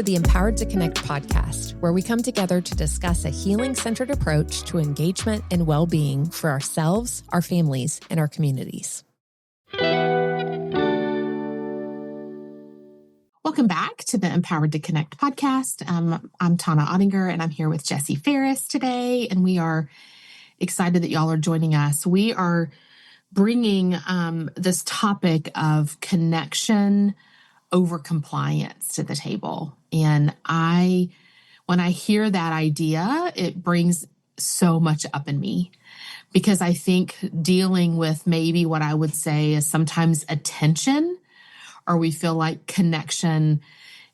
to the Empowered to Connect podcast, where we come together to discuss a healing-centered approach to engagement and well-being for ourselves, our families, and our communities. Welcome back to the Empowered to Connect podcast. I'm Tona and I'm here with Jessie Ferris today, and we are excited that y'all are joining us. We are bringing this topic of connection over compliance to the table. And when I hear that idea, it brings so much up in me, because I think dealing with maybe what I would say is sometimes attention, or we feel like connection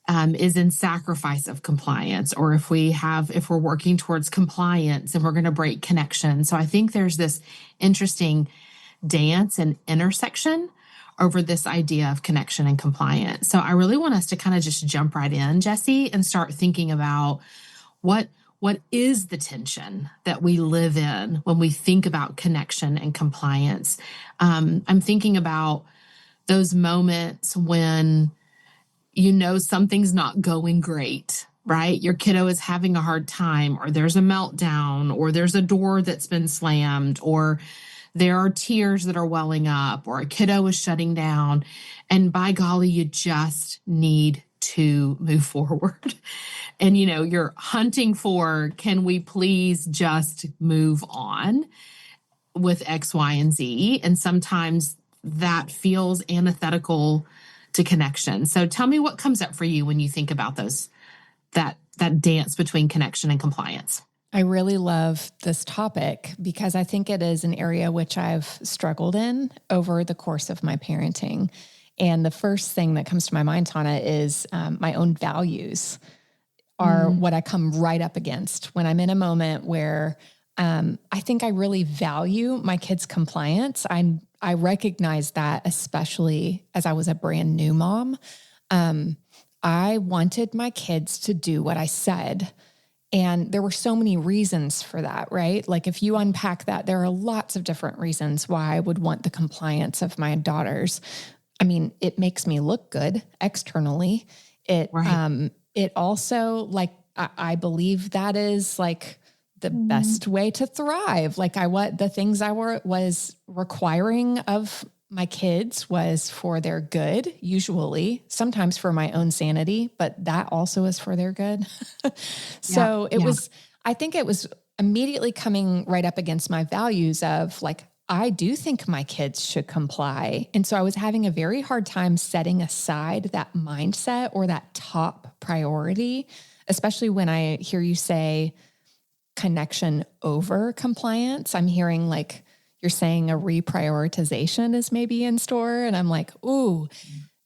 is in sacrifice of compliance, or if we're working towards compliance and we're going to break connection. So I think there's this interesting dance and intersection over this idea of connection and compliance. So I really want us to kind of just jump right in, Jessie, and start thinking about what is the tension that we live in when we think about connection and compliance. I'm thinking about those moments when you know something's not going great, right? Your kiddo is having a hard time, or there's a meltdown, or there's a door that's been slammed, or there are tears that are welling up, or a kiddo is shutting down. And by golly, you just need to move forward. And, you're hunting for, can we please just move on with X, Y, and Z? And sometimes that feels antithetical to connection. So tell me what comes up for you when you think about that dance between connection and compliance. I really love this topic because I think it is an area which I've struggled in over the course of my parenting. And the first thing that comes to my mind, Tona, is my own values are what I come right up against when I'm in a moment where I think I really value my kids' compliance. I recognize that, especially as I was a brand new mom. I wanted my kids to do what I said. And there were so many reasons for that, right? Like if you unpack that, there are lots of different reasons why I would want the compliance of my daughters. I mean, it makes me look good externally. It also, like, I believe that is like the best way to thrive. Like the things I was requiring of my kids was for their good, usually, sometimes for my own sanity, but that also is for their good. So I think it was immediately coming right up against my values of like, I do think my kids should comply. And so I was having a very hard time setting aside that mindset or that top priority, especially when I hear you say connection over compliance. I'm hearing like, you're saying a reprioritization is maybe in store. And I'm like, ooh,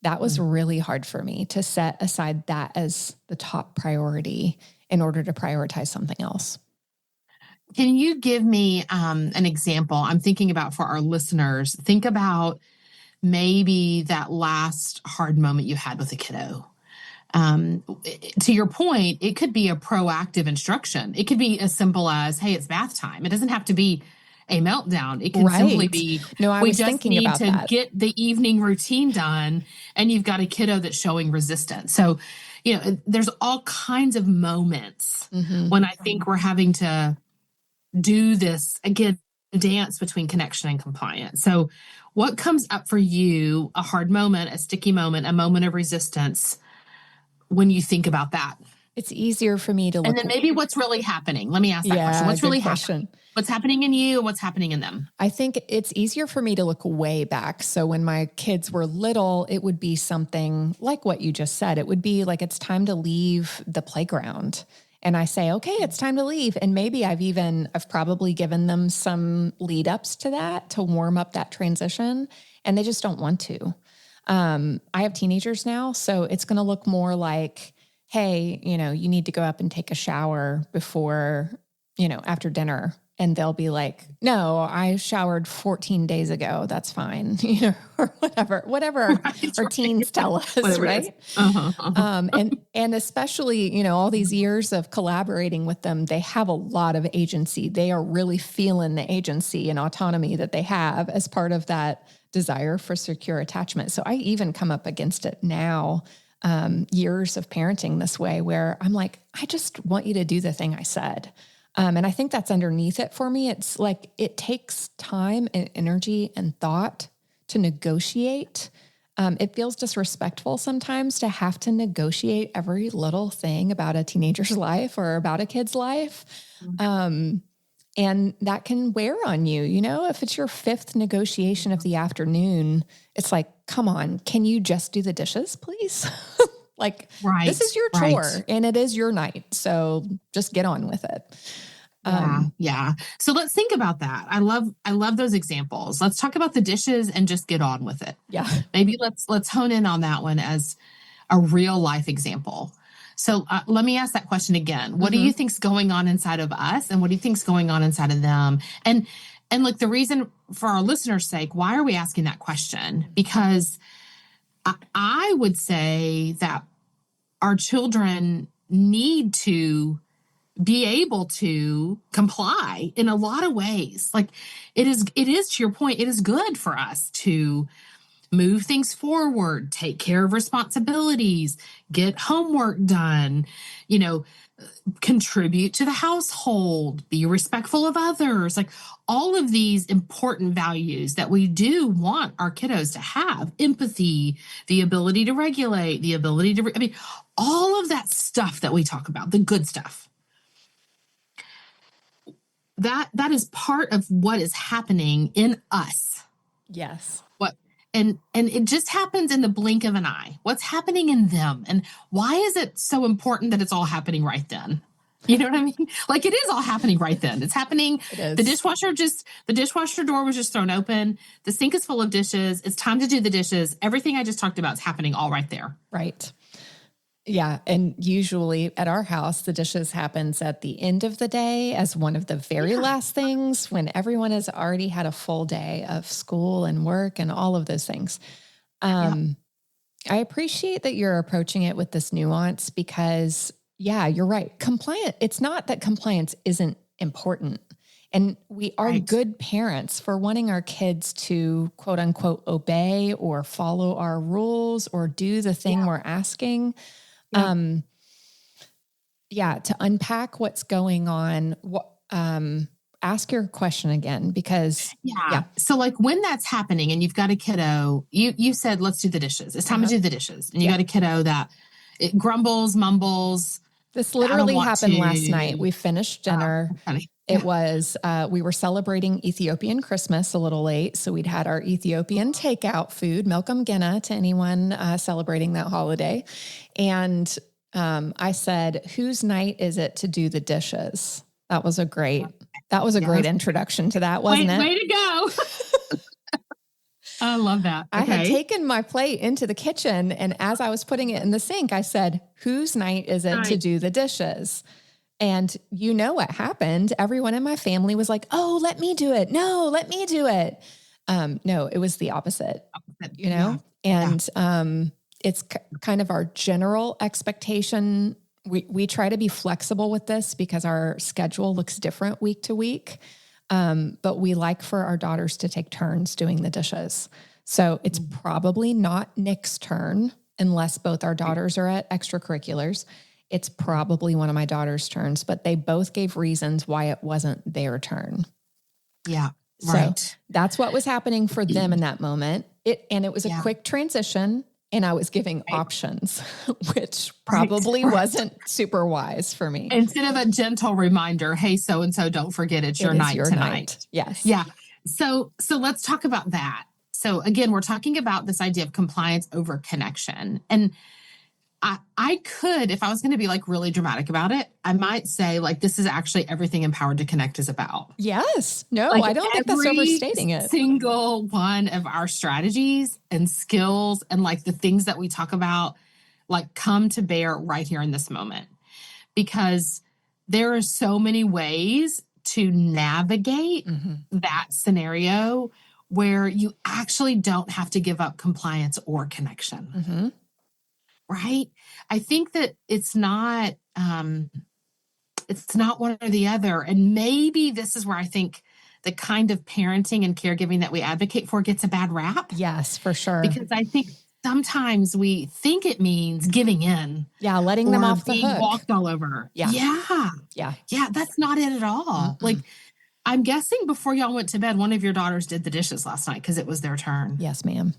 that was really hard for me to set aside that as the top priority in order to prioritize something else. Can you give me an example? I'm thinking about for our listeners, think about maybe that last hard moment you had with a kiddo. To your point, it could be a proactive instruction. It could be as simple as, hey, it's bath time. It doesn't have to be a meltdown. It can simply be, we just need to get the evening routine done, and you've got a kiddo that's showing resistance. So, there's all kinds of moments when I think we're having to do this, again, dance between connection and compliance. So what comes up for you, a hard moment, a sticky moment, a moment of resistance, when you think about that? It's easier for me to look. And then maybe what's really happening? Let me ask that question. What's really happening? What's happening in you? What's happening in them? I think it's easier for me to look way back. So when my kids were little, it would be something like what you just said. It would be like, it's time to leave the playground. And I say, okay, it's time to leave. And maybe I've probably given them some lead ups to that to warm up that transition. And they just don't want to. I have teenagers now, so it's going to look more like, hey, you need to go up and take a shower before, after dinner. And they'll be like, no, I showered 14 days ago. That's fine. Or whatever our teens tell us, right? And especially, all these years of collaborating with them, they have a lot of agency. They are really feeling the agency and autonomy that they have as part of that desire for secure attachment. So I even come up against it now years of parenting this way, where I'm like, I just want you to do the thing I said. And I think that's underneath it for me. It's like, it takes time and energy and thought to negotiate. It feels disrespectful sometimes to have to negotiate every little thing about a teenager's life or about a kid's life. And that can wear on you. You know, if it's your fifth negotiation of the afternoon, it's like, come on, can you just do the dishes, please? Like, this is your chore and it is your night. So just get on with it. Yeah. So let's think about that. I love those examples. Let's talk about the dishes and just get on with it. Yeah. Maybe let's hone in on that one as a real life example. So let me ask that question again. What do you think's going on inside of us, and what do you think's going on inside of them? And look, the reason, for our listeners' sake, why are we asking that question? Because I would say that our children need to be able to comply in a lot of ways. Like it is to your point, it is good for us to move things forward, take care of responsibilities, get homework done, contribute to the household, be respectful of others, like all of these important values that we do want our kiddos to have: empathy, the ability to regulate, the ability to, all of that stuff that we talk about, the good stuff. That is part of what is happening in us. Yes. And it just happens in the blink of an eye. What's happening in them? And why is it so important that it's all happening right then? You know what I mean? Like, it is all happening right then. It's happening. It is. The dishwasher door was just thrown open. The sink is full of dishes. It's time to do the dishes. Everything I just talked about is happening all right there. Right. Yeah. And usually at our house, the dishes happens at the end of the day as one of the very last things, when everyone has already had a full day of school and work and all of those things. I appreciate that you're approaching it with this nuance, because you're right. It's not that compliance isn't important. And we are good parents for wanting our kids to, quote unquote, obey or follow our rules or do the thing we're asking. To unpack what's going on, ask your question again, because So like, when that's happening and you've got a kiddo, you said, let's do the dishes. It's time to do the dishes. And you got a kiddo that it grumbles, mumbles. This literally happened last night. We finished dinner. It was, we were celebrating Ethiopian Christmas a little late. So we'd had our Ethiopian takeout food, Milkum Gena, to anyone celebrating that holiday. And I said, whose night is it to do the dishes? That was a great introduction to that, wasn't it? Way to go. I love that. I had taken my plate into the kitchen, and as I was putting it in the sink, I said, whose night is it to do the dishes? And you know what happened? Everyone in my family was like, oh, let me do it. No, let me do it. No, it was the opposite, And it's kind of our general expectation. We try to be flexible with this because our schedule looks different week to week. But we like for our daughters to take turns doing the dishes. So it's probably not Nick's turn unless both our daughters are at extracurriculars. It's probably one of my daughter's turns, but they both gave reasons why it wasn't their turn. Yeah. So that's what was happening for them in that moment. It was a quick transition, and I was giving options, which probably wasn't super wise for me. Instead of a gentle reminder, hey, so-and-so, don't forget it's your night tonight. Yes. Yeah. So let's talk about that. So again, we're talking about this idea of compliance over connection. And I could, if I was going to be like really dramatic about it, I might say like, this is actually everything Empowered to Connect is about. Yes. No, like, I don't think that's overstating it. Single one of our strategies and skills and like the things that we talk about, like, come to bear right here in this moment, because there are so many ways to navigate that scenario where you actually don't have to give up compliance or connection. Right? I think that it's not one or the other. And maybe this is where I think the kind of parenting and caregiving that we advocate for gets a bad rap. Yes, for sure. Because I think sometimes we think it means giving in. Yeah, letting them off the being hook. walked all over. Yeah. Yeah. That's not it at all. Mm-mm. Like, I'm guessing before y'all went to bed, one of your daughters did the dishes last night because it was their turn. Yes, ma'am.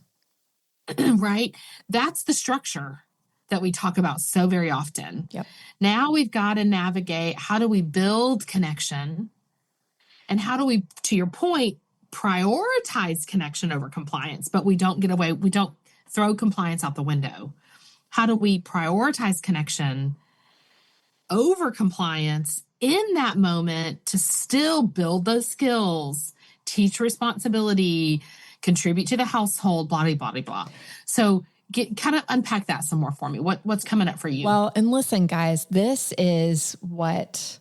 Right? That's the structure that we talk about so very often. Yep. Now we've got to navigate, how do we build connection? And how do we, to your point, prioritize connection over compliance? But we don't throw compliance out the window. How do we prioritize connection over compliance in that moment to still build those skills, teach responsibility, contribute to the household, blah, blah, blah, blah. So kind of unpack that some more for me. What's coming up for you? Well, and listen, guys, this is what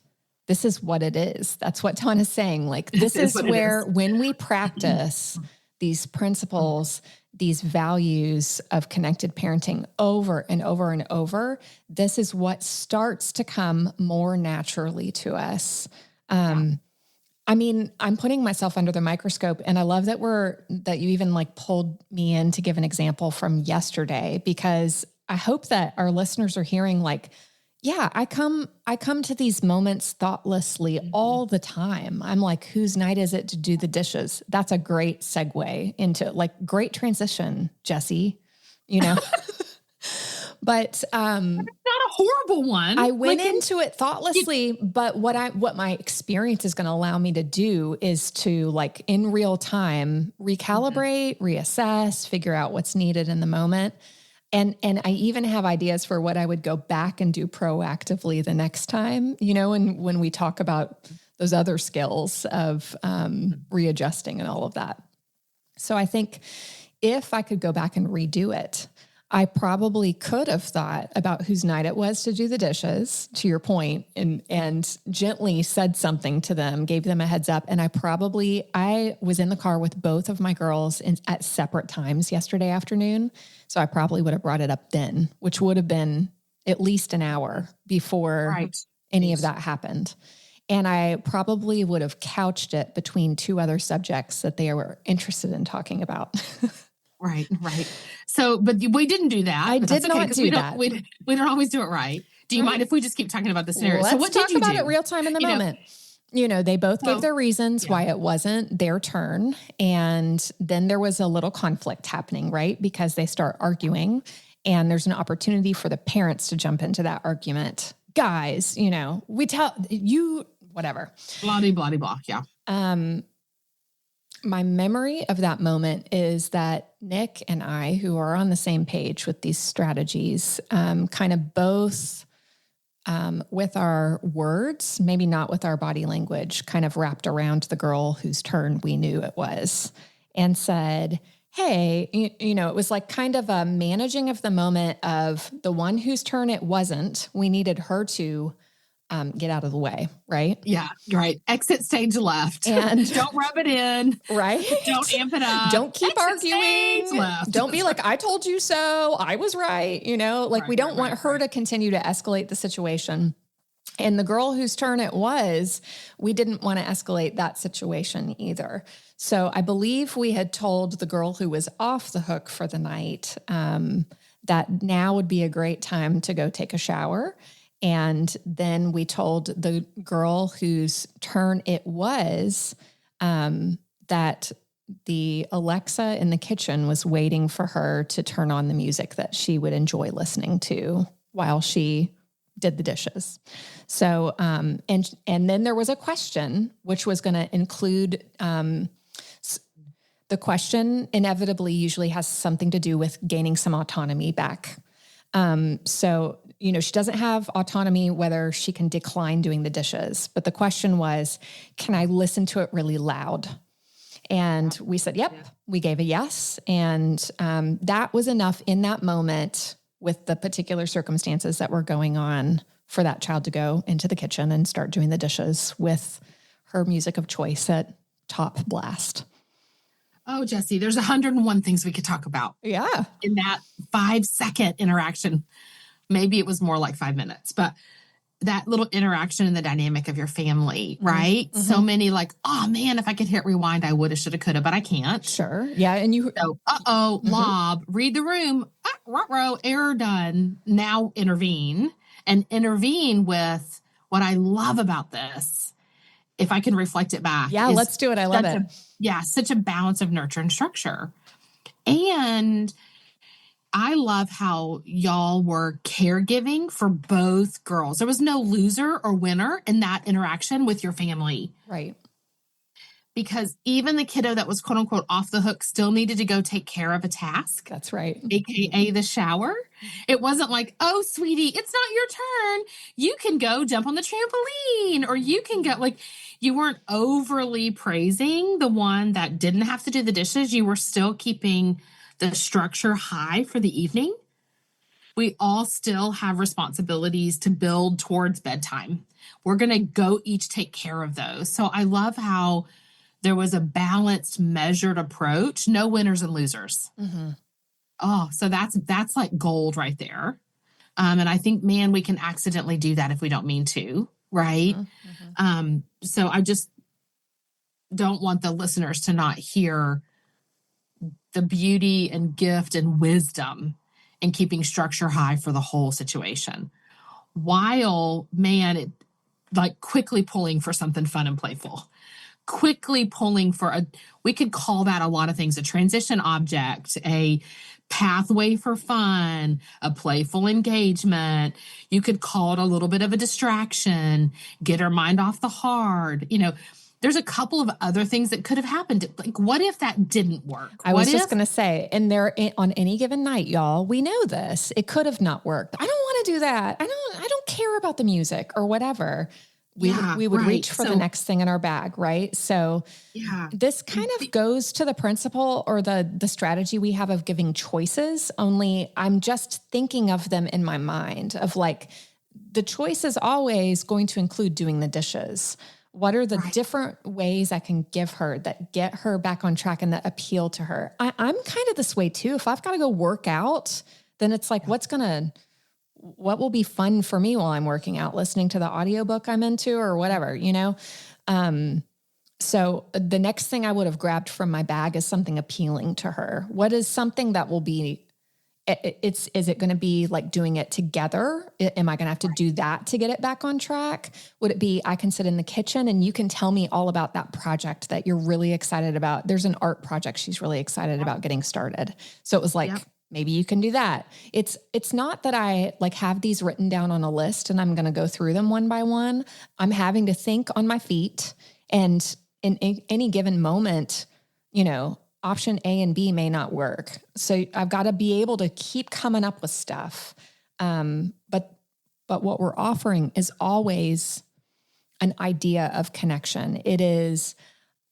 it is. That's what Tona's saying. Like, this is where, when we practice these principles, these values of connected parenting over and over and over, this is what starts to come more naturally to us. I mean, I'm putting myself under the microscope, and I love that you even like pulled me in to give an example from yesterday, because I hope that our listeners are hearing like, yeah, I come to these moments thoughtlessly all the time. I'm like, whose night is it to do the dishes? That's a great segue into like great transition, Jessie, But not a horrible one. I went into it thoughtlessly, but what my experience is going to allow me to do is to, like, in real time, recalibrate, reassess, figure out what's needed in the moment. And I even have ideas for what I would go back and do proactively the next time, and when we talk about those other skills of readjusting and all of that. So I think if I could go back and redo it, I probably could have thought about whose night it was to do the dishes, to your point, and gently said something to them, gave them a heads up. And I was in the car with both of my girls at separate times yesterday afternoon. So I probably would have brought it up then, which would have been at least an hour before any of that happened. And I probably would have couched it between two other subjects that they were interested in talking about. Right. So, but we didn't do that. I did not do that. We don't always do it right. Do you mind if we just keep talking about the scenario? Let's so what talk did you about do? it real time in the moment. They both gave their reasons why it wasn't their turn. And then there was a little conflict happening, right? Because they start arguing, and there's an opportunity for the parents to jump into that argument. Guys, we tell you, whatever. Blah, blah, blah. Yeah. My memory of that moment is that Nick and I, who are on the same page with these strategies, kind of both with our words, maybe not with our body language, kind of wrapped around the girl whose turn we knew it was and said, hey, it was like kind of a managing of the moment of the one whose turn it wasn't. We needed her to get out of the way, right? Yeah, right. Exit stage left. And don't rub it in. Right. Don't amp it up. Don't keep arguing. Left. Don't be like, I told you so. I was right. We don't want her to continue to escalate the situation. And the girl whose turn it was, we didn't want to escalate that situation either. So I believe we had told the girl who was off the hook for the night that now would be a great time to go take a shower. And then we told the girl whose turn it was that the Alexa in the kitchen was waiting for her to turn on the music that she would enjoy listening to while she did the dishes. So, and then there was a question, which was going to include, the question inevitably usually has something to do with gaining some autonomy back. So, she doesn't have autonomy whether she can decline doing the dishes, but the question was, can I listen to it really loud? And we said, yep, we gave a yes. And that was enough in that moment with the particular circumstances that were going on for that child to go into the kitchen and start doing the dishes with her music of choice at top blast. Oh, Jessie, there's 101 things we could talk about. Yeah. In that 5-second interaction. Maybe it was more like 5 minutes, but that little interaction in the dynamic of your family, right? Mm-hmm. So many like, oh man, if I could hit rewind, I woulda, shoulda, coulda, but I can't. Sure. Yeah. And you, so, lob, read the room, error done. Now intervene with what I love about this. If I can reflect it back. Yeah, let's do it. I love it. Such a balance of nurture and structure. And I love how y'all were caregiving for both girls. There was no loser or winner in that interaction with your family. Right. Because even the kiddo that was quote unquote off the hook still needed to go take care of a task. That's right. AKA the shower. It wasn't like, oh, sweetie, it's not your turn. You can go jump on the trampoline, or you can go, like, you weren't overly praising the one that didn't have to do the dishes. You were still keeping the structure high for the evening. We all still have responsibilities to build towards bedtime. We're going to go each take care of those. So I love how there was a balanced, measured approach. No winners and losers. Mm-hmm. Oh, so that's like gold right there. And I think, man, we can accidentally do that if we don't mean to, right? Mm-hmm. So I just don't want the listeners to not hear the beauty and gift and wisdom in keeping structure high for the whole situation. While, man, it like quickly pulling for something fun and playful. Quickly pulling for we could call that a lot of things, a transition object, a pathway for fun, a playful engagement. You could call it a little bit of a distraction, get our mind off the hard. There's a couple of other things that could have happened. Like, what if that didn't work? I was just going to say, and there on any given night, y'all, we know this. It could have not worked. I don't want to do that. I don't care about the music or whatever. We would reach for the next thing in our bag, right? So this kind of goes to the principle or the strategy we have of giving choices, only I'm just thinking of them in my mind of like, the choice is always going to include doing the dishes. What are the different ways I can give her that get her back on track and that appeal to her? I'm kind of this way too. If I've got to go work out, then it's like, what will be fun for me while I'm working out, listening to the audiobook I'm into or whatever, So the next thing I would have grabbed from my bag is something appealing to her. What is something that will be, is it going to be like doing it together? Am I going to have to do that to get it back on track? Would it be, I can sit in the kitchen and you can tell me all about that project that you're really excited about? There's an art project she's really excited about getting started. So it was like, maybe you can do that. It's not that I like have these written down on a list and I'm going to go through them one by one. I'm having to think on my feet, and in any given moment, option A and B may not work. So I've got to be able to keep coming up with stuff. But what we're offering is always an idea of connection. It is,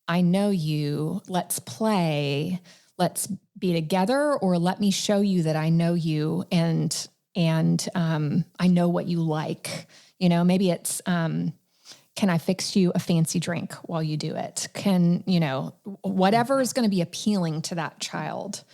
I know you, let's play, let's be together, or let me show you that I know you and I know what you like. Maybe it's, can I fix you a fancy drink while you do it? Can, whatever is going to be appealing to that child.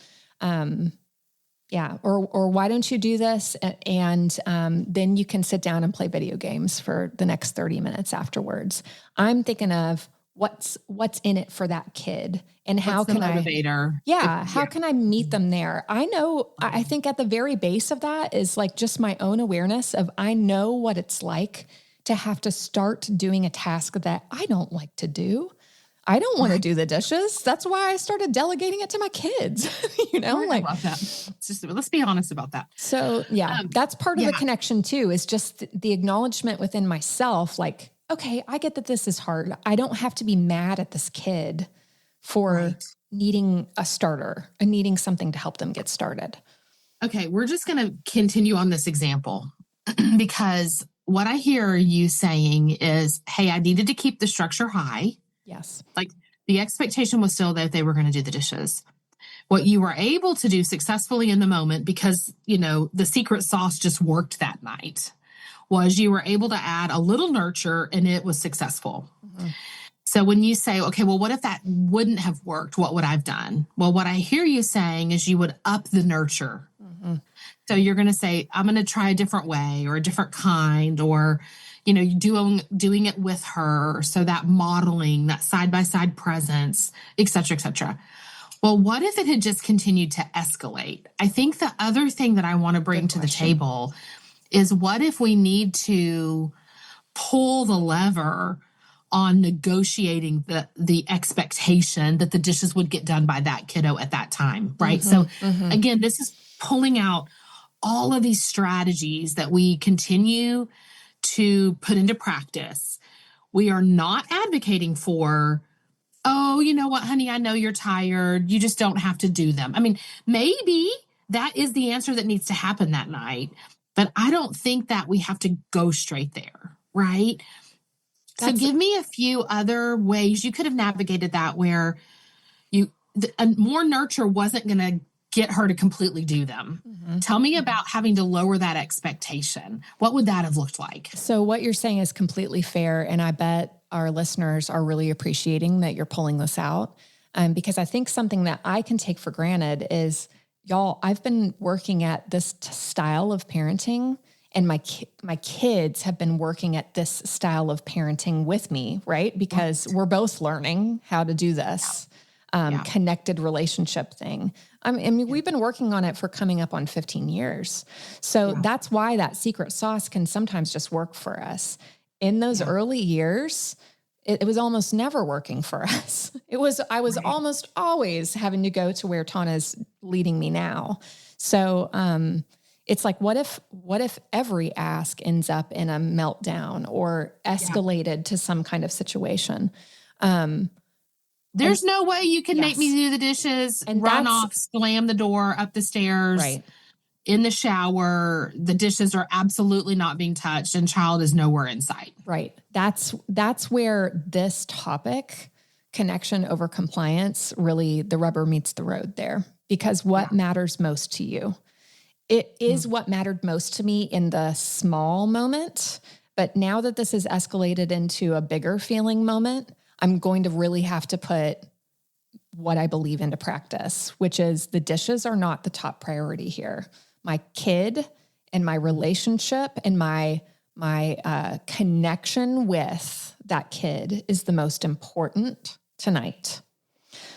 Or why don't you do this? And then you can sit down and play video games for the next 30 minutes afterwards. I'm thinking of what's in it for that kid, and how can motivator? How can I meet them there? I think at the very base of that is like just my own awareness of, I know what it's like to have to start doing a task that I don't like to do. I don't want to do the dishes. That's why I started delegating it to my kids. I love that. It's just, let's be honest about that. So that's part of the connection too, is just the acknowledgement within myself. Like, okay, I get that this is hard. I don't have to be mad at this kid for needing a starter and needing something to help them get started. Okay. We're just going to continue on this example because what I hear you saying is, hey, I needed to keep the structure high. Yes. Like the expectation was still that they were going to do the dishes. What you were able to do successfully in the moment, because, the secret sauce just worked that night, was you were able to add a little nurture and it was successful. Mm-hmm. So when you say, okay, well, what if that wouldn't have worked? What would I have done? Well, what I hear you saying is you would up the nurture. Mm-hmm. So you're going to say, I'm going to try a different way or a different kind, or doing it with her. So that modeling, that side-by-side presence, et cetera, et cetera. Well, what if it had just continued to escalate? I think the other thing that I want to bring to the table is, what if we need to pull the lever on negotiating the expectation that the dishes would get done by that kiddo at that time, right? Again, this is pulling out all of these strategies that we continue to put into practice. We are not advocating for, oh, you know what, honey, I know you're tired. You just don't have to do them. I mean, maybe that is the answer that needs to happen that night, but I don't think that we have to go straight there, right? So give me a few other ways you could have navigated that where more nurture wasn't going to get her to completely do them. Tell me about having to lower that expectation. What would that have looked like? So what you're saying is completely fair. And I bet our listeners are really appreciating that you're pulling this out. Because I think something that I can take for granted is, y'all, I've been working at this style of parenting, and my kids have been working at this style of parenting with me, right? Because we're both learning how to do this connected relationship thing. I mean, we've been working on it for coming up on 15 years. So that's why that secret sauce can sometimes just work for us. In those early years, it was almost never working for us. I was almost always having to go to where Tona's leading me now. So, it's like, what if every ask ends up in a meltdown or escalated to some kind of situation? There's no way you can make me do the dishes and run off, slam the door up the stairs, in the shower. The dishes are absolutely not being touched and child is nowhere in sight. Right. That's where this topic, connection over compliance, really the rubber meets the road there, because what matters most to you? It is what mattered most to me in the small moment. But now that this has escalated into a bigger feeling moment, I'm going to really have to put what I believe into practice, which is the dishes are not the top priority here. My kid and my relationship and my connection with that kid is the most important tonight.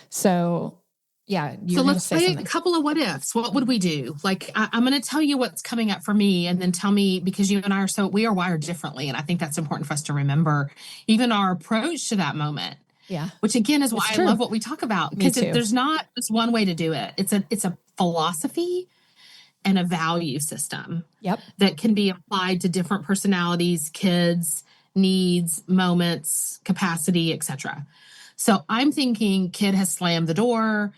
So so let's play a couple of what ifs. What would we do? Like, I'm going to tell you what's coming up for me, and then tell me, because you and I we are wired differently. And I think that's important for us to remember, even our approach to that moment. Yeah. Which again is why I love what we talk about, because there's not just one way to do it. It's a philosophy and a value system that can be applied to different personalities, kids, needs, moments, capacity, etc. So I'm thinking kid has slammed the door.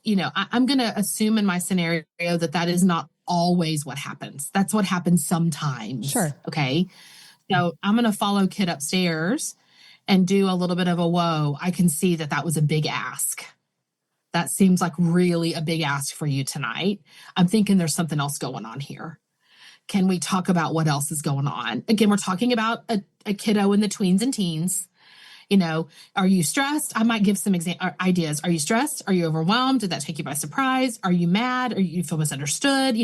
I'm going to assume in my scenario that is not always what happens. That's what happens sometimes. Sure. Okay. So I'm going to follow kid upstairs and do a little bit of a whoa. I can see that was a big ask. That seems like really a big ask for you tonight. I'm thinking there's something else going on here. Can we talk about what else is going on? Again, we're talking about a kiddo in the tweens and teens. Are you stressed? I might give some ideas. Are you stressed? Are you overwhelmed? Did that take you by surprise? Are you mad? Or you feel misunderstood?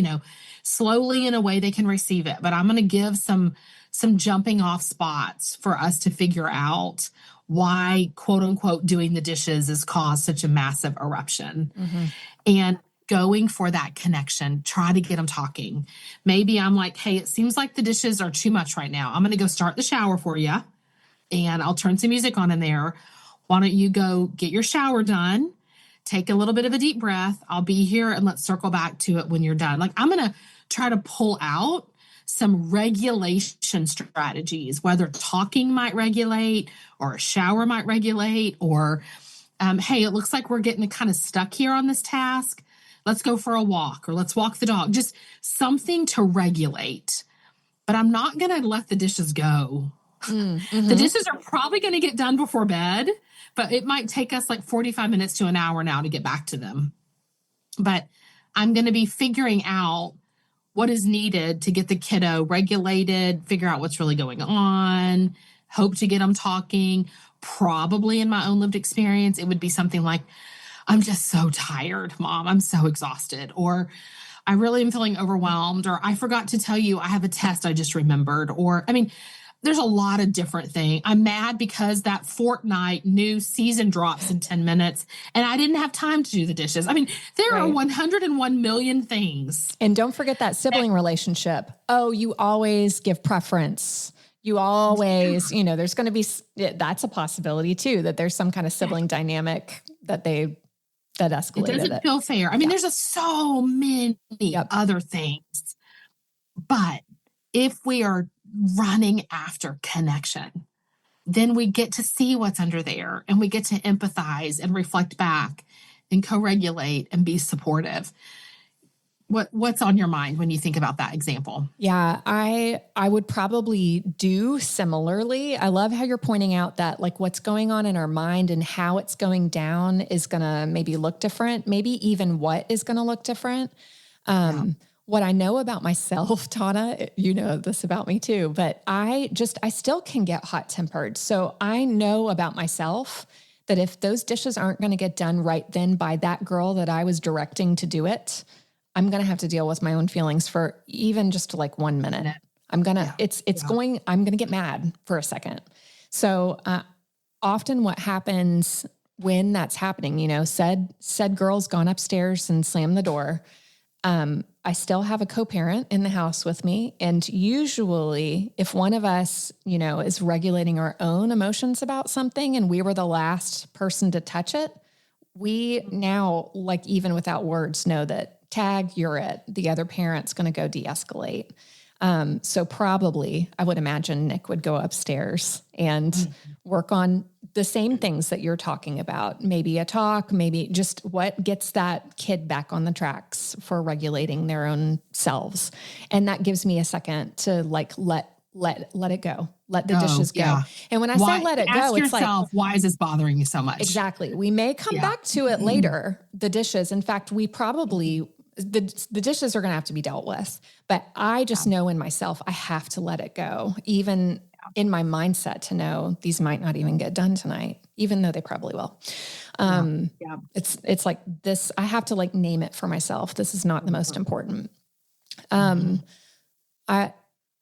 Slowly in a way they can receive it. But I'm going to give some jumping off spots for us to figure out why, quote unquote, doing the dishes has caused such a massive eruption. And going for that connection, try to get them talking. Maybe I'm like, hey, it seems like the dishes are too much right now. I'm going to go start the shower for you. And I'll turn some music on in there. Why don't you go get your shower done? Take a little bit of a deep breath. I'll be here and let's circle back to it when you're done. Like, I'm going to try to pull out some regulation strategies, whether talking might regulate or a shower might regulate, or, hey, it looks like we're getting kind of stuck here on this task. Let's go for a walk, or let's walk the dog. Just something to regulate. But I'm not going to let the dishes go. The dishes are probably going to get done before bed, but it might take us like 45 minutes to an hour now to get back to them. But I'm going to be figuring out what is needed to get the kiddo regulated, figure out what's really going on, hope to get them talking. Probably in my own lived experience, it would be something like, I'm just so tired, Mom. I'm so exhausted. Or I really am feeling overwhelmed. Or I forgot to tell you I have a test I just remembered. Or, there's a lot of different things. I'm mad because that Fortnite new season drops in 10 minutes and I didn't have time to do the dishes. I mean, there are 101 million things. And don't forget that sibling relationship. Oh, you always give preference. You always, there's going to be, that's a possibility too, that there's some kind of sibling dynamic that escalated. It doesn't feel fair. I mean, there's so many other things, but if we are running after connection, then we get to see what's under there and we get to empathize and reflect back and co-regulate and be supportive. What's on your mind when you think about that example? Yeah, I would probably do similarly. I love how you're pointing out that like what's going on in our mind and how it's going down is going to maybe look different, maybe even what is going to look different. What I know about myself, Tona, you know this about me too, but I still can get hot-tempered. So I know about myself that if those dishes aren't going to get done right then by that girl that I was directing to do it, I'm going to have to deal with my own feelings for even just like 1 minute. I'm going to, I'm going to get mad for a second. So often what happens when that's happening, said girl's gone upstairs and slammed the door. I still have a co-parent in the house with me. And usually if one of us, is regulating our own emotions about something and we were the last person to touch it, we now, like even without words, know that tag, you're it. The other parent's going to go de-escalate. So probably I would imagine Nick would go upstairs and work on the same things that you're talking about. Maybe a talk, maybe just what gets that kid back on the tracks for regulating their own selves. And that gives me a second to like, let it go. Let the dishes go. Yeah. And when I say let it go, it's yourself, like, why is this bothering you so much? Exactly. We may come back to it later, the dishes. In fact, we probably, the dishes are going to have to be dealt with, but I just know in myself, I have to let it go, even in my mindset to know these might not even get done tonight, even though they probably will. It's like this, I have to like name it for myself. This is not the most important. I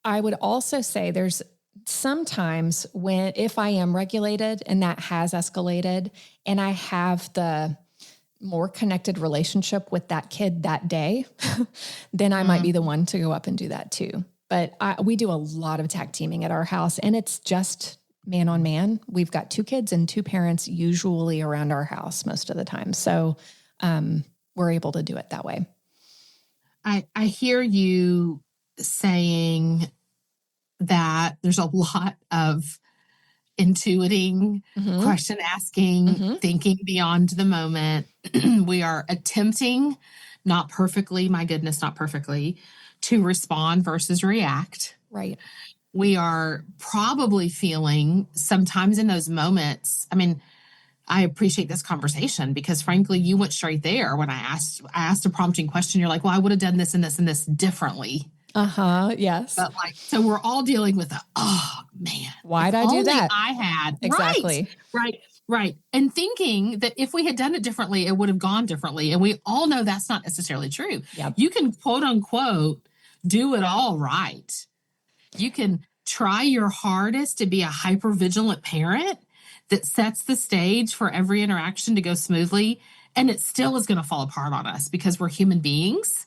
would also say there's sometimes if I am regulated and that has escalated and I have the more connected relationship with that kid that day, then I might be the one to go up and do that too. But we do a lot of tag teaming at our house and it's just man on man. We've got 2 kids and 2 parents usually around our house most of the time. So we're able to do it that way. I hear you saying that there's a lot of intuiting, question asking, thinking beyond the moment. We are attempting, not perfectly, my goodness, not perfectly, to respond versus react. Right. We are probably feeling sometimes in those moments. I mean, I appreciate this conversation because frankly, you went straight there when I asked a prompting question. You're like, well, I would have done this and this and this differently. Yes. But like, so we're all dealing with oh man, why'd I do that? I had exactly. Right. And thinking that if we had done it differently, it would have gone differently. And we all know that's not necessarily true. Yep. You can quote unquote, do it all right. You can try your hardest to be a hyper vigilant parent that sets the stage for every interaction to go smoothly. And it still is going to fall apart on us because we're human beings.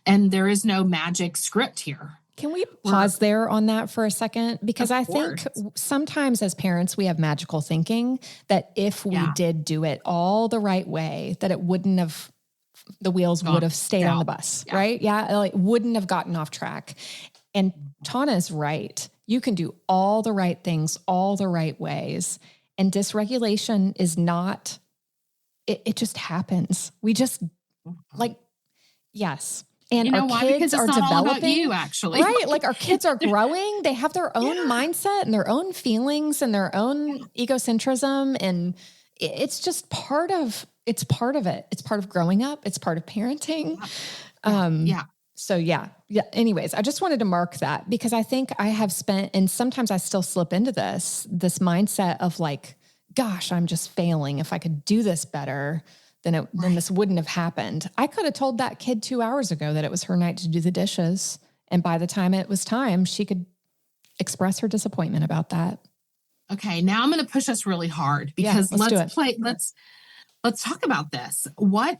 And there is no magic script here. Can we pause there on that for a second? Because I think sometimes as parents, we have magical thinking that if we did do it all the right way, that it wouldn't have, the wheels would have stayed on the bus, right? Yeah, like wouldn't have gotten off track. And Tona is right. You can do all the right things, all the right ways. And dysregulation is not, it just happens. We just yes. And you know our why? kids because it's are not developing, all about you, actually. right? Like our kids are growing. They have their own mindset and their own feelings and their own egocentrism. And it's just part of it. It's part of growing up. It's part of parenting. So anyways, I just wanted to mark that because I think I have spent, and sometimes I still slip into this mindset of like, gosh, I'm just failing. If I could do this better, then this wouldn't have happened. I could have told that kid 2 hours ago that it was her night to do the dishes. And by the time it was time, she could express her disappointment about that. Okay, now I'm going to push us really hard because let's talk about this. What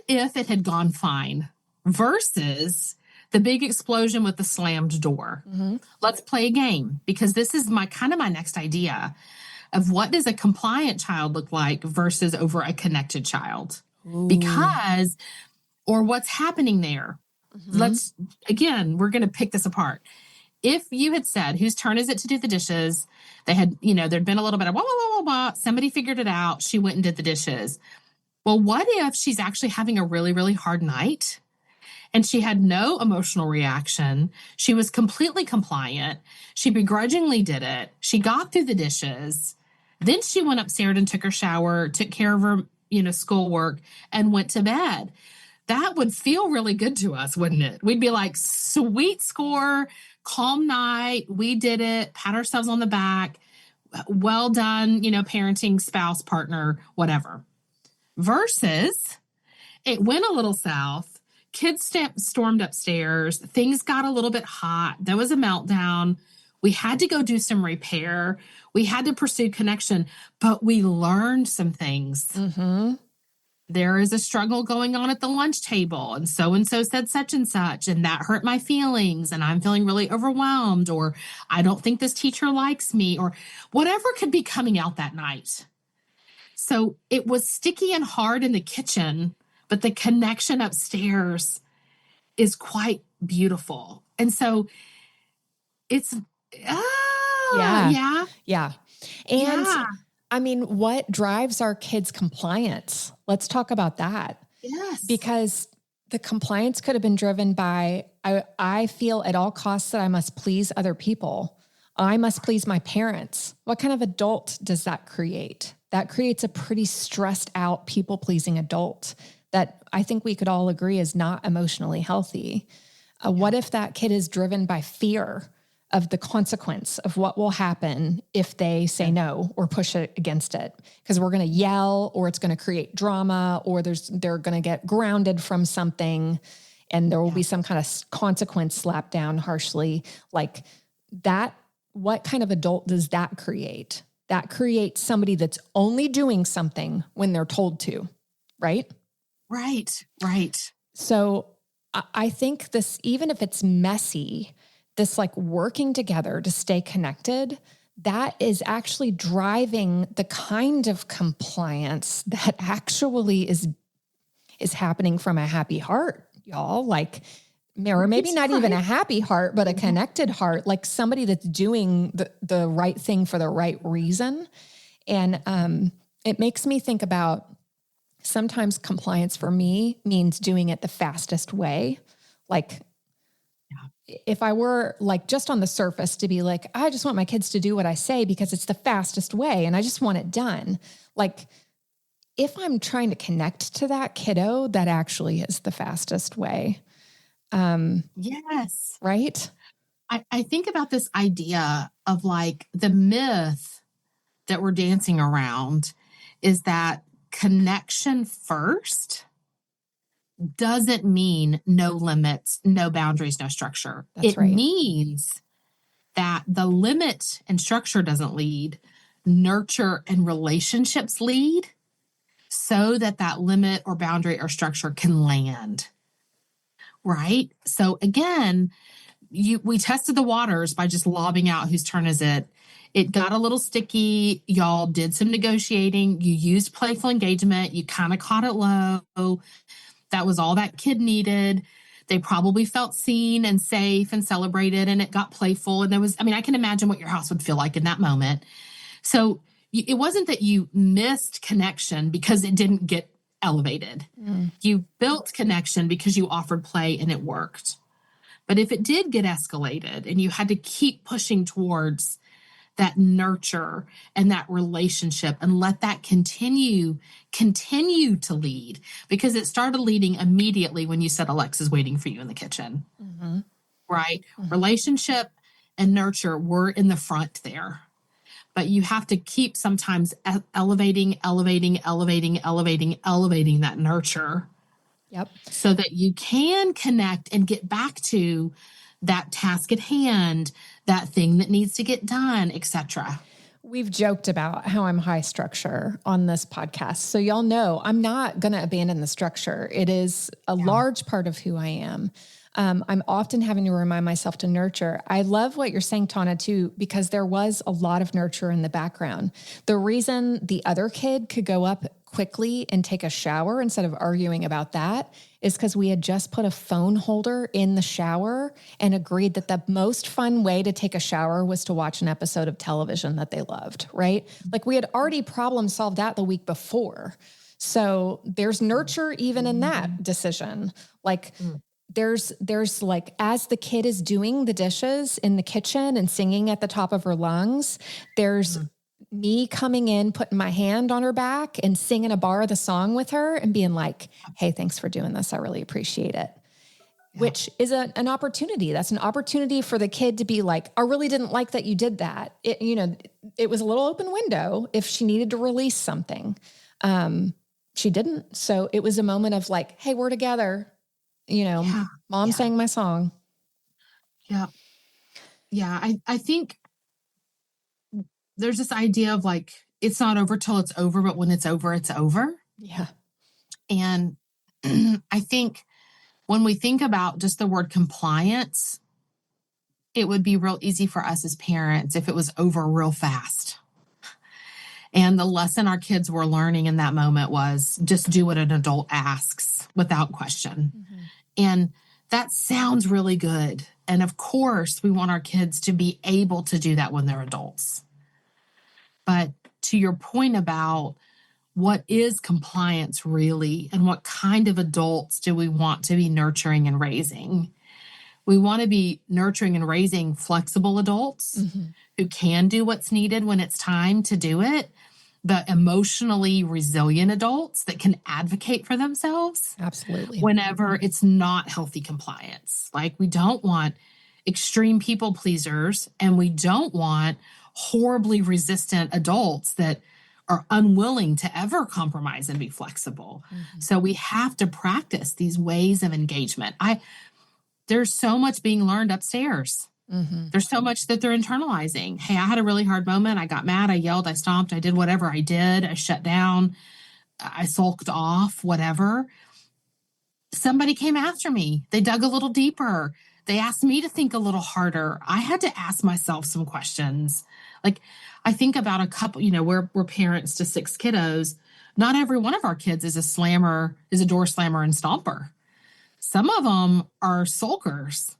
if it had gone fine versus the big explosion with the slammed door? Mm-hmm. Let's play a game because this is my next idea of what does a compliant child look like versus over a connected child. Ooh. Because or what's happening there. Mm-hmm. We're going to pick this apart. If you had said, whose turn is it to do the dishes? They had, there'd been a little bit of somebody figured it out. She went and did the dishes. Well, what if she's actually having a really, really hard night and she had no emotional reaction? She was completely compliant. She begrudgingly did it. She got through the dishes. Then she went upstairs and took her shower, took care of her, schoolwork, and went to bed. That would feel really good to us, wouldn't it? We'd be like, sweet score, calm night. We did it. Pat ourselves on the back. Well done, parenting, spouse, partner, whatever. Versus it went a little south. Kids stormed upstairs. Things got a little bit hot. There was a meltdown. We had to go do some repair. We had to pursue connection, but we learned some things. Mm-hmm. There is a struggle going on at the lunch table, and so said such, and that hurt my feelings, and I'm feeling really overwhelmed, or I don't think this teacher likes me, or whatever could be coming out that night. So it was sticky and hard in the kitchen, but the connection upstairs is quite beautiful. And so it's, yeah. And yeah. I mean, what drives our kids' compliance? Let's talk about that. Yes. Because the compliance could have been driven by, I feel at all costs that I must please other people. I must please my parents. What kind of adult does that create? That creates a pretty stressed out, people-pleasing adult that I think we could all agree is not emotionally healthy. What if that kid is driven by fear of the consequence of what will happen if they say no or push it against it? Because we're going to yell, or it's going to create drama, or they're going to get grounded from something, and there will be some kind of consequence slapped down harshly. Like that, what kind of adult does that create? That creates somebody that's only doing something when they're told to, right? Right. So I think this, even if it's messy, this like working together to stay connected, that is actually driving the kind of compliance that actually is happening from a happy heart, y'all. Like, or maybe not even a happy heart, but a connected heart, like somebody that's doing the right thing for the right reason. And it makes me think about sometimes compliance for me means doing it the fastest way. Like, if I were like just on the surface to be like, I just want my kids to do what I say because it's the fastest way and I just want it done. Like, if I'm trying to connect to that kiddo, that actually is the fastest way. Yes. Right? I think about this idea of like the myth that we're dancing around is that connection first doesn't mean no limits, no boundaries, no structure. That's right. It means that the limit and structure doesn't lead, nurture and relationships lead, so that limit or boundary or structure can land. Right? So again, we tested the waters by just lobbing out whose turn is it. It got a little sticky. Y'all did some negotiating. You used playful engagement. You kind of caught it low. That was all that kid needed. They probably felt seen and safe and celebrated, and it got playful. And I can imagine what your house would feel like in that moment. So it wasn't that you missed connection because it didn't get elevated. You built connection because you offered play and it worked. But if it did get escalated and you had to keep pushing towards that nurture and that relationship and let that continue to lead, because it started leading immediately when you said Alexa's waiting for you in the kitchen, right? Relationship and nurture were in the front there. But you have to keep sometimes elevating that nurture. Yep. So that you can connect and get back to that task at hand, that thing that needs to get done, etc. We've joked about how I'm high structure on this podcast. So y'all know I'm not going to abandon the structure. It is a large part of who I am. I'm often having to remind myself to nurture. I love what you're saying, Tona, too, because there was a lot of nurture in the background. The reason the other kid could go up quickly and take a shower instead of arguing about that is because we had just put a phone holder in the shower and agreed that the most fun way to take a shower was to watch an episode of television that they loved, right? Like we had already problem solved that the week before. So there's nurture even in that decision. Like there's like, as the kid is doing the dishes in the kitchen and singing at the top of her lungs, there's me coming in, putting my hand on her back and singing a bar of the song with her and being like, hey, thanks for doing this. I really appreciate it. Yeah. Which is an opportunity. That's an opportunity for the kid to be like, I really didn't like that you did that. It was a little open window if she needed to release something. She didn't. So it was a moment of like, hey, we're together. Mom sang my song. Yeah. Yeah. I think there's this idea of like, it's not over till it's over, but when it's over, it's over. Yeah. And I think when we think about just the word compliance, it would be real easy for us as parents if it was over real fast. And the lesson our kids were learning in that moment was just do what an adult asks without question. Mm-hmm. And that sounds really good. And of course, we want our kids to be able to do that when they're adults. But to your point about what is compliance really and what kind of adults do we want to be nurturing and raising? We want to be nurturing and raising flexible adults who can do what's needed when it's time to do it, but emotionally resilient adults that can advocate for themselves. Absolutely. Whenever it's not healthy compliance. Like we don't want extreme people pleasers and we don't want horribly resistant adults that are unwilling to ever compromise and be flexible. Mm-hmm. So we have to practice these ways of engagement. There's so much being learned upstairs. Mm-hmm. There's so much that they're internalizing. Hey, I had a really hard moment. I got mad. I yelled. I stomped. I did whatever I did. I shut down. I sulked off, whatever. Somebody came after me. They dug a little deeper. They asked me to think a little harder. I had to ask myself some questions. Like I think about a couple, we're parents to 6 kiddos. Not every one of our kids is a door slammer and stomper. Some of them are sulkers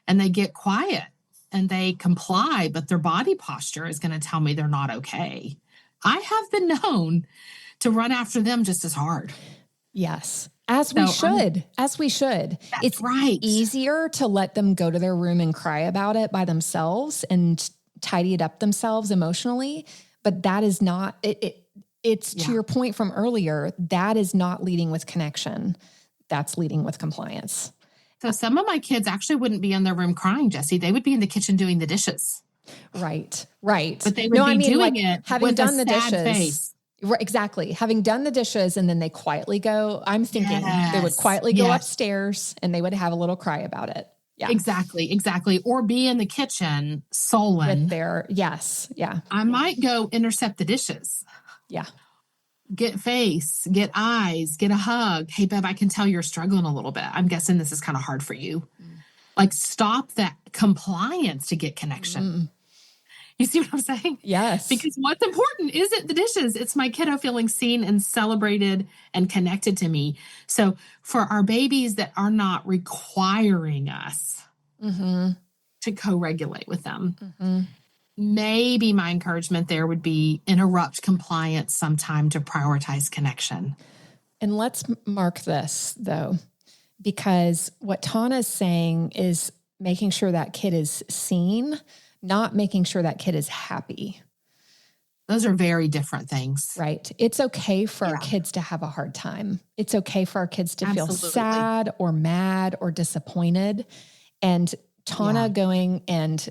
and they get quiet and they comply, but their body posture is going to tell me they're not okay. I have been known to run after them just as hard. Yes. As we should. It's right. Easier to let them go to their room and cry about it by themselves and tidy it up themselves emotionally. But that is not, it's to your point from earlier, that is not leading with connection. That's leading with compliance. So some of my kids actually wouldn't be in their room crying, Jessie. They would be in the kitchen doing the dishes. Right. But they would be doing it having with done a the sad dishes. Face. Right, exactly. Having done the dishes and then they quietly go, I'm thinking they would quietly go upstairs and they would have a little cry about it. Yeah. Exactly. Or be in the kitchen sullen. With their, yes. Yeah. I might go intercept the dishes. Yeah. Get face, get eyes, get a hug. Hey, babe, I can tell you're struggling a little bit. I'm guessing this is kind of hard for you. Like stop that compliance to get connection. You see what I'm saying? Yes. Because what's important isn't the dishes. It's my kiddo feeling seen and celebrated and connected to me. So for our babies that are not requiring us to co-regulate with them, maybe my encouragement there would be interrupt compliance sometime to prioritize connection. And let's mark this, though, because what Tona is saying is making sure that kid is seen, not making sure that kid is happy. Those are very different things. Right. It's okay for our kids to have a hard time. It's okay for our kids to feel sad or mad or disappointed. And Tona going and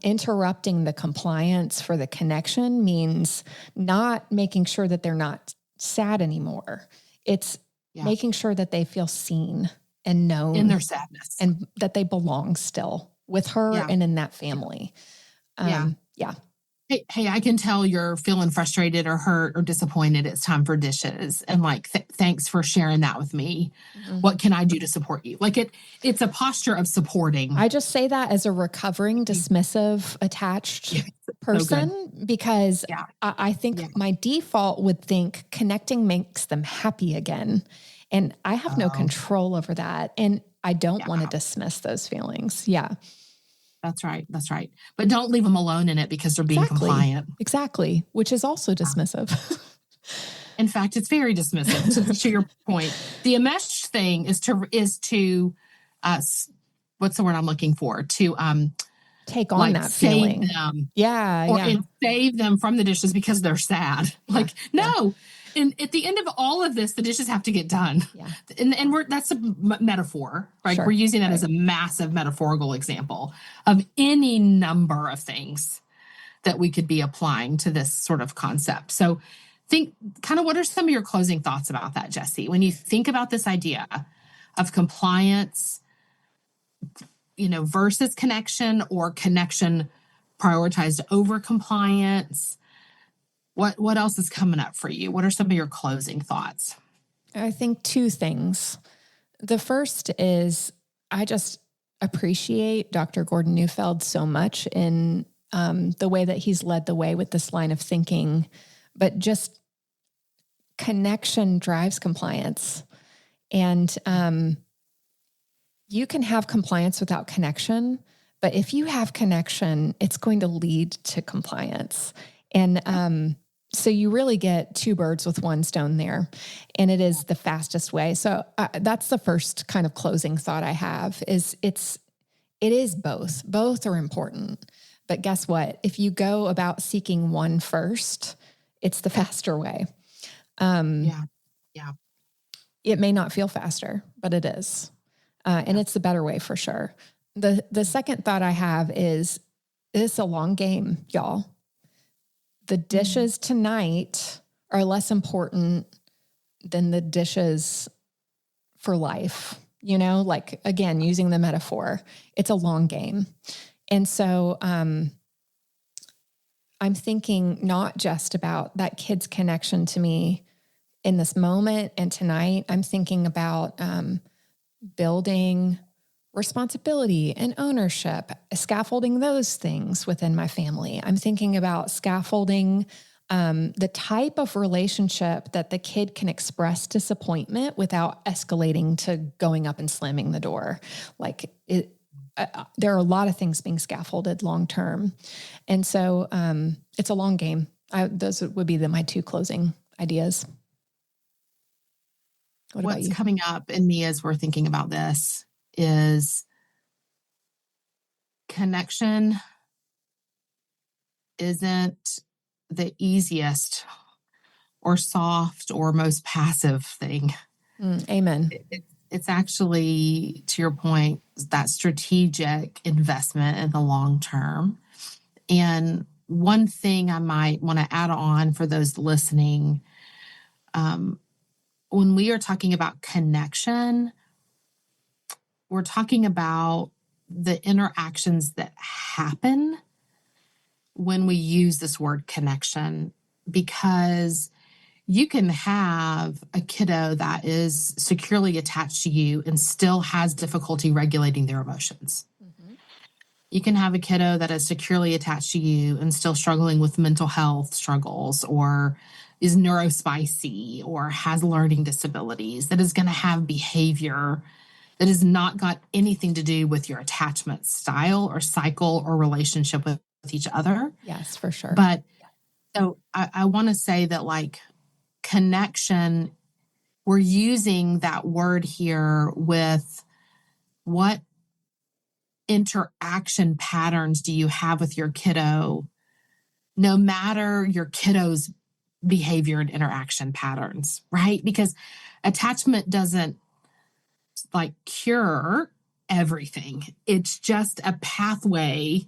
interrupting the compliance for the connection means not making sure that they're not sad anymore. It's making sure that they feel seen and known in their sadness, and that they belong still with her and in that family. Yeah. Hey, I can tell you're feeling frustrated or hurt or disappointed. It's time for dishes. And like, thanks for sharing that with me. Mm-hmm. What can I do to support you? Like it's a posture of supporting. I just say that as a recovering, dismissive, attached person, because I think my default would think connecting makes them happy again. And I have no control over that. And I don't want to dismiss those feelings. Yeah. That's right. That's right. But don't leave them alone in it because they're being compliant. Exactly. Which is also dismissive. In fact, it's very dismissive to your point. The enmesh thing is to what's the word I'm looking for? To take on that feeling. Them, and save them from the dishes because they're sad. Like, no. And at the end of all of this, the dishes have to get done. Yeah. And that's a metaphor, right? Sure. We're using that as a massive metaphorical example of any number of things that we could be applying to this sort of concept. So think kind of what are some of your closing thoughts about that, Jessie? When you think about this idea of compliance, versus connection, or connection prioritized over compliance, what else is coming up for you? What are some of your closing thoughts? I think two things. The first is I just appreciate Dr. Gordon Neufeld so much in the way that he's led the way with this line of thinking, but just connection drives compliance. And you can have compliance without connection, but if you have connection, it's going to lead to compliance. And so you really get two birds with one stone there, and it is the fastest way. So that's the first kind of closing thought I have is it is both. Both are important, but guess what? If you go about seeking one first, it's the faster way. It may not feel faster, but it is. And it's the better way for sure. The second thought I have is it's a long game, y'all. The dishes tonight are less important than the dishes for life. Like, again, using the metaphor, it's a long game. And so I'm thinking not just about that kid's connection to me in this moment and tonight. I'm thinking about building responsibility and ownership, scaffolding those things within my family. I'm thinking about scaffolding the type of relationship that the kid can express disappointment without escalating to going up and slamming the door. Like there are a lot of things being scaffolded long-term. And so it's a long game. Those would be my two closing ideas. What's coming up in me as we're thinking about this is connection isn't the easiest or soft or most passive thing. Amen. It's actually, to your point, that strategic investment in the long term. And one thing I might want to add on for those listening, when we are talking about connection, we're talking about the interactions that happen when we use this word connection, because you can have a kiddo that is securely attached to you and still has difficulty regulating their emotions. Mm-hmm. You can have a kiddo that is securely attached to you and still struggling with mental health struggles, or is neurospicy, or has learning disabilities, that is going to have behavior that has not got anything to do with your attachment style or cycle or relationship with each other. Yes, for sure. But so I want to say that, like, connection, we're using that word here with what interaction patterns do you have with your kiddo, no matter your kiddo's behavior and interaction patterns, right? Because attachment doesn't cure everything. It's just a pathway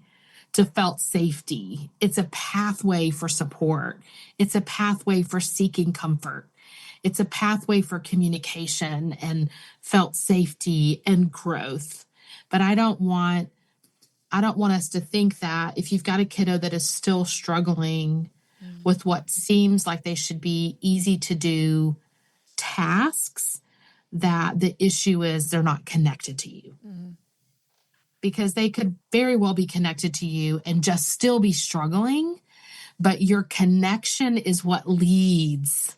to felt safety. It's a pathway for support. It's a pathway for seeking comfort. It's a pathway for communication and felt safety and growth. But I don't want us to think that if you've got a kiddo that is still struggling with what seems like they should be easy to do tasks, that the issue is they're not connected to you. Because they could very well be connected to you and just still be struggling, but your connection is what leads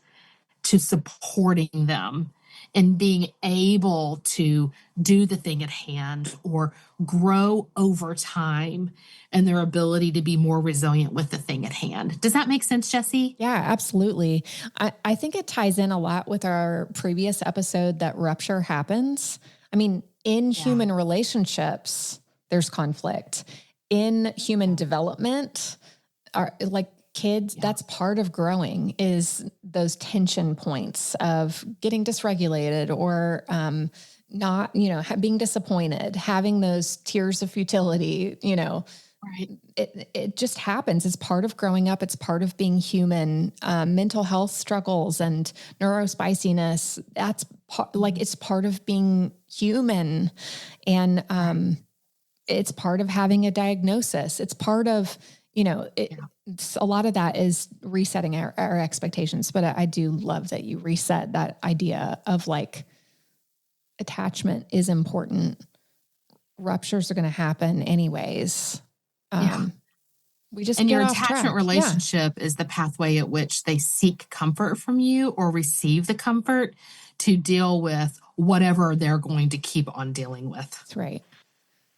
to supporting them and being able to do the thing at hand or grow over time and their ability to be more resilient with the thing at hand. Does that make sense, Jessie? Yeah, absolutely. I think it ties in a lot with our previous episode that rupture happens. I mean, in human relationships, there's conflict. In human development, like kids, that's part of growing, is those tension points of getting dysregulated or not, being disappointed, having those tears of futility, Right. It just happens. It's part of growing up. It's part of being human. Mental health struggles and neurospiciness, that's it's part of being human. And it's part of having a diagnosis. It's part of, a lot of that is resetting our expectations. But I do love that you reset that idea of like attachment is important. Ruptures are going to happen anyways. We just and get your off attachment track. relationship is the pathway at which they seek comfort from you or receive the comfort to deal with whatever they're going to keep on dealing with. That's right.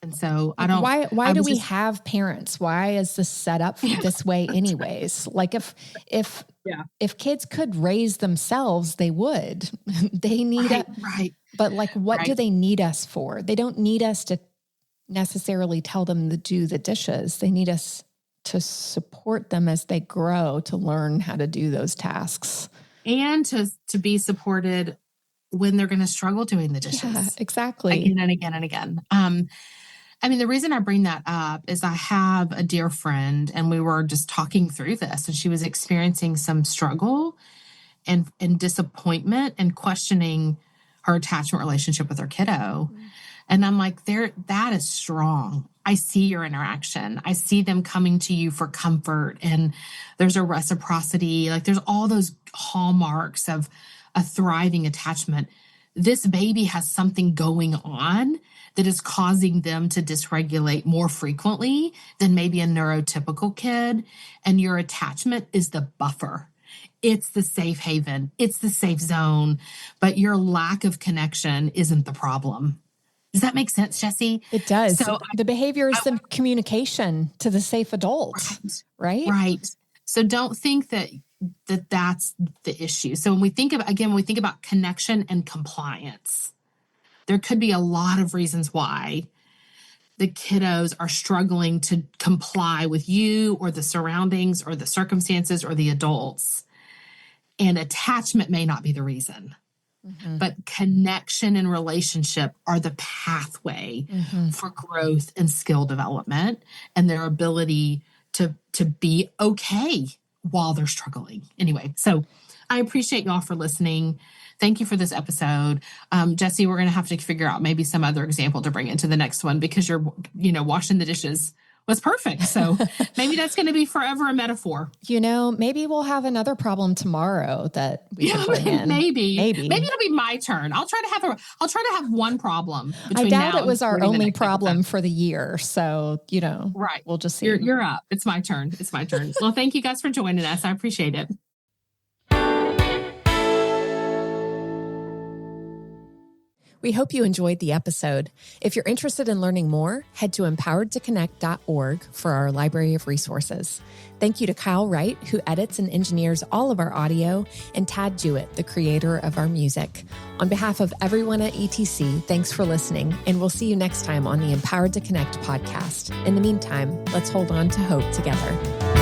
And so Why do we have parents? Why is this set up this way anyways? Like if kids could raise themselves, they would. They need right. But like, what do they need us for? They don't need us to necessarily tell them to do the dishes. They need us to support them as they grow, to learn how to do those tasks. And to be supported when they're going to struggle doing the dishes. Yeah, exactly. Again and again and again. The reason I bring that up is I have a dear friend and we were just talking through this and she was experiencing some struggle and disappointment and questioning her attachment relationship with her kiddo. And I'm like, that is strong. I see your interaction. I see them coming to you for comfort and there's a reciprocity. Like there's all those hallmarks of a thriving attachment. This baby has something going on that is causing them to dysregulate more frequently than maybe a neurotypical kid. And your attachment is the buffer. It's the safe haven. It's the safe zone. But your lack of connection isn't the problem. Does that make sense, Jessie? It does. So the behavior is the communication to the safe adult, right? Right. So don't think that's the issue. So when we think about connection and compliance, there could be a lot of reasons why the kiddos are struggling to comply with you or the surroundings or the circumstances or the adults. And attachment may not be the reason. But connection and relationship are the pathway for growth and skill development and their ability to be okay while they're struggling. Anyway, so I appreciate y'all for listening. Thank you for this episode. Jessie, we're going to have to figure out maybe some other example to bring into the next one because you're, washing the dishes was perfect. So maybe that's going to be forever a metaphor. Maybe we'll have another problem tomorrow that we can bring in. Maybe it'll be my turn. I'll try to have one problem. I doubt it was our only problem for the year. So, right. We'll just see. You're up. It's my turn. Well, thank you guys for joining us. I appreciate it. We hope you enjoyed the episode. If you're interested in learning more, head to empoweredtoconnect.org for our library of resources. Thank you to Kyle Wright, who edits and engineers all of our audio, and Tad Jewett, the creator of our music. On behalf of everyone at ETC, thanks for listening, and we'll see you next time on the Empowered to Connect podcast. In the meantime, let's hold on to hope together.